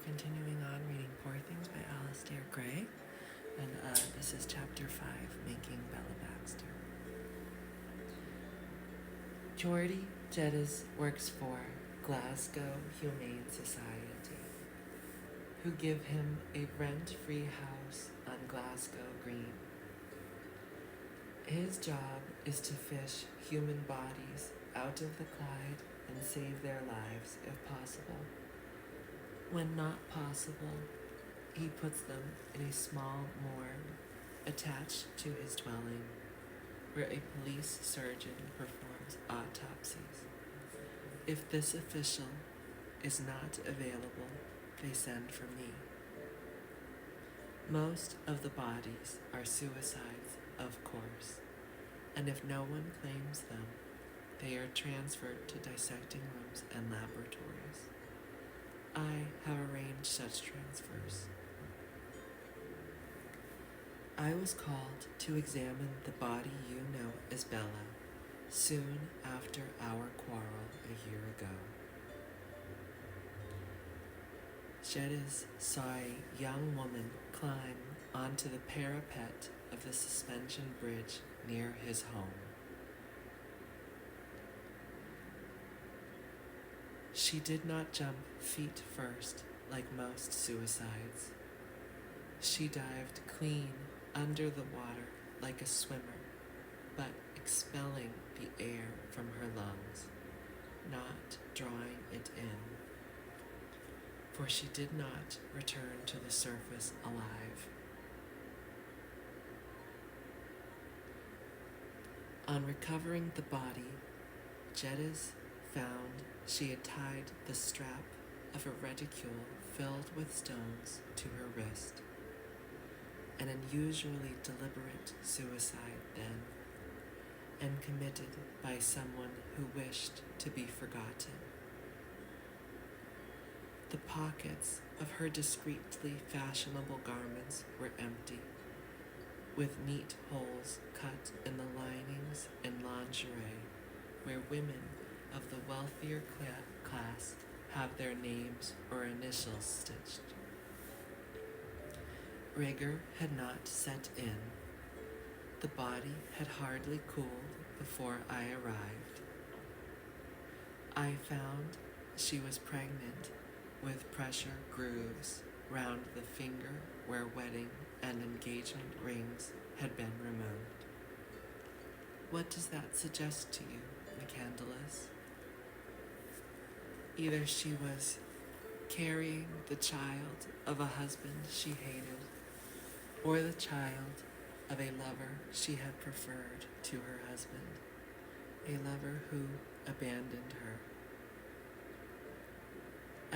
continuing on reading Poor Things by Alisdair Gray, and this is Chapter 5, Making Bella Baxter. Geordie Geddes works for Glasgow Humane Society, who give him a rent-free house on Glasgow Green. His job is to fish human bodies out of the Clyde and save their lives if possible. When not possible, he puts them in a small morgue attached to his dwelling, where a police surgeon performs autopsies. If this official is not available, they send for me. Most of the bodies are suicides, of course, and if no one claims them, they are transferred to dissecting rooms and laboratories. I have arranged such transfers. I was called to examine the body you know as Bella soon after our quarrel a year ago. Geddes saw a young woman climb onto the parapet of the suspension bridge near his home. She did not jump feet first like most suicides. She dived clean under the water like a swimmer, but expelling the air from her lungs, not drawing it in, for she did not return to the surface alive. On recovering the body, Geddes found she had tied the strap of a reticule filled with stones to her wrist. An unusually deliberate suicide then, and committed by someone who wished to be forgotten. The pockets of her discreetly fashionable garments were empty, with neat holes cut in the linings and lingerie where women of the wealthier class have their names or initials stitched. Rigor had not set in. The body had hardly cooled before I arrived. I found she was pregnant, with pressure grooves round the finger where wedding and engagement rings had been removed. What does that suggest to you, McCandless? Either she was carrying the child of a husband she hated, or the child of a lover she had preferred to her husband, a lover who abandoned her.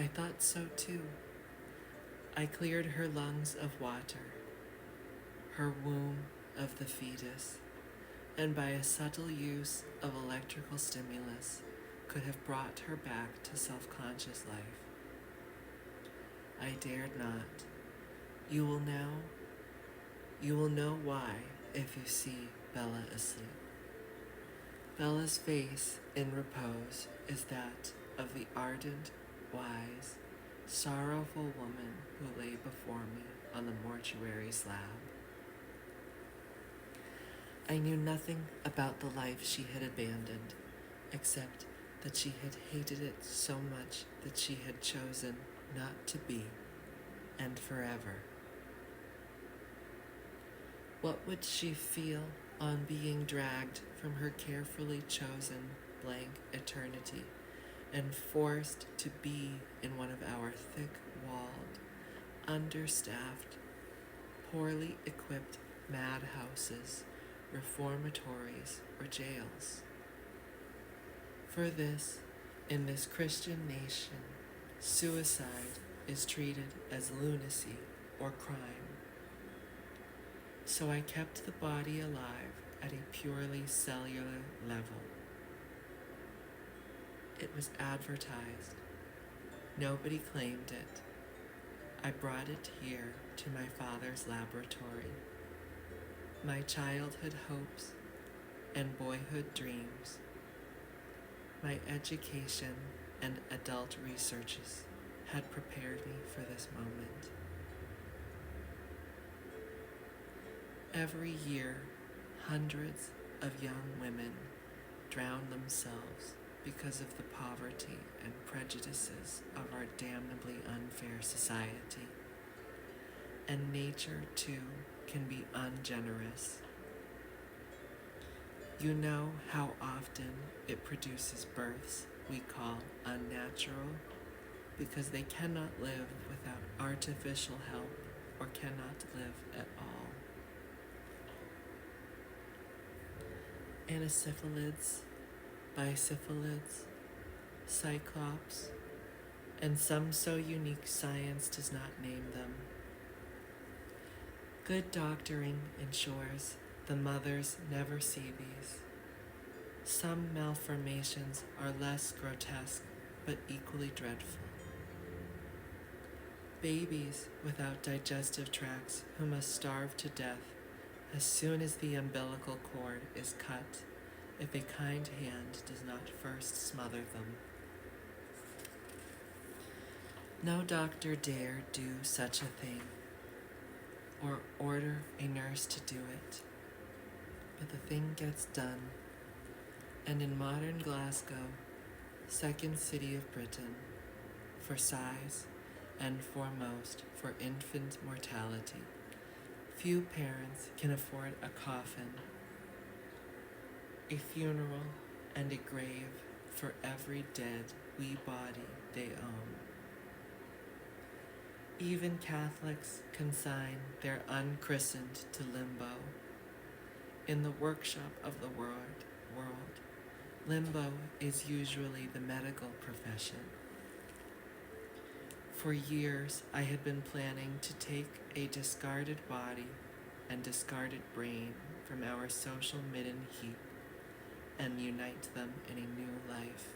I thought so too. I cleared her lungs of water, her womb of the fetus, and by a subtle use of electrical stimulus could have brought her back to self-conscious life. I dared not. You will know why if you see Bella asleep. Bella's face in repose is that of the ardent, wise, sorrowful woman who lay before me on the mortuary slab. I knew nothing about the life she had abandoned, except that she had hated it so much that she had chosen not to be, and forever. What would she feel on being dragged from her carefully chosen blank eternity and forced to be in one of our thick-walled, understaffed, poorly equipped madhouses, reformatories, or jails? For this, in this Christian nation, suicide is treated as lunacy or crime. So I kept the body alive at a purely cellular level. It was advertised. Nobody claimed it. I brought it here to my father's laboratory. My childhood hopes and boyhood dreams, my education and adult researches had prepared me for this moment. Every year, hundreds of young women drown themselves because of the poverty and prejudices of our damnably unfair society. And nature, too, can be ungenerous. You know how often it produces births we call unnatural because they cannot live without artificial help or cannot live at all. Anacephalids, bicephalids, cyclops, and some so unique science does not name them. Good doctoring ensures the mothers never see these. Some malformations are less grotesque but equally dreadful. Babies without digestive tracts who must starve to death as soon as the umbilical cord is cut if a kind hand does not first smother them. No doctor dare do such a thing or order a nurse to do it, but the thing gets done, and in modern Glasgow, second city of Britain, for size and foremost for infant mortality, few parents can afford a coffin, a funeral, and a grave for every dead wee body they own. Even Catholics consign their unchristened to limbo. In the workshop of the world, limbo is usually the medical profession. For years, I had been planning to take a discarded body and discarded brain from our social midden heap and unite them in a new life.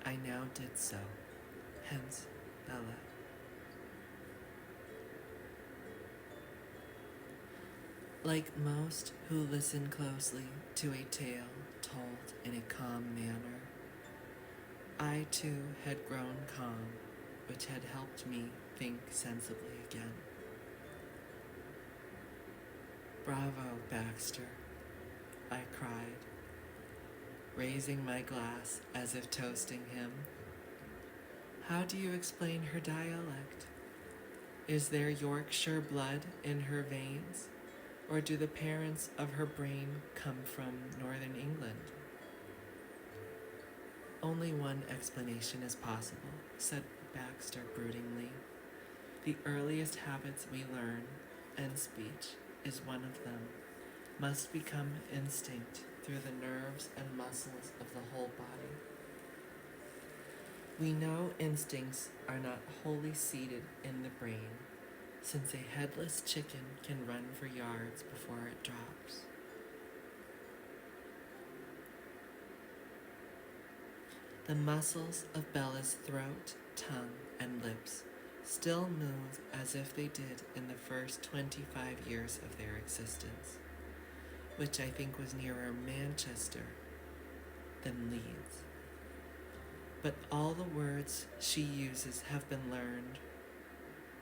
I now did so, hence Bella. Like most who listen closely to a tale told in a calm manner, I too had grown calm, which had helped me think sensibly again. Bravo, Baxter, I cried, raising my glass as if toasting him. How do you explain her dialect? Is there Yorkshire blood in her veins? Or do the parents of her brain come from northern England? Only one explanation is possible, said Baxter broodingly. The earliest habits we learn, and speech is one of them, must become instinct through the nerves and muscles of the whole body. We know instincts are not wholly seated in the brain, since a headless chicken can run for yards before it drops. The muscles of Bella's throat, tongue, and lips still move as if they did in the first 25 years of their existence, which I think was nearer Manchester than Leeds. But all the words she uses have been learned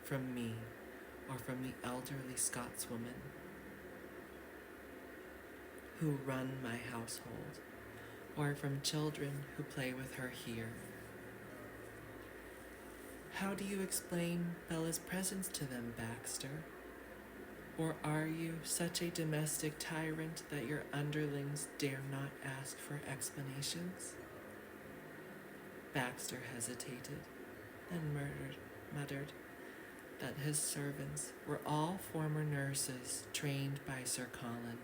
from me or from the elderly Scotswoman who run my household, or from children who play with her here. How do you explain Bella's presence to them, Baxter? Or are you such a domestic tyrant that your underlings dare not ask for explanations? Baxter hesitated, then muttered that his servants were all former nurses trained by Sir Colin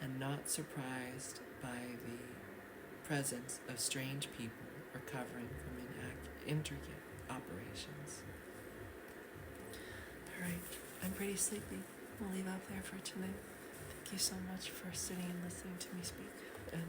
and not surprised by the presence of strange people recovering from intricate operations. All right, I'm pretty sleepy. We'll leave out there for tonight. Thank you so much for sitting and listening to me speak. And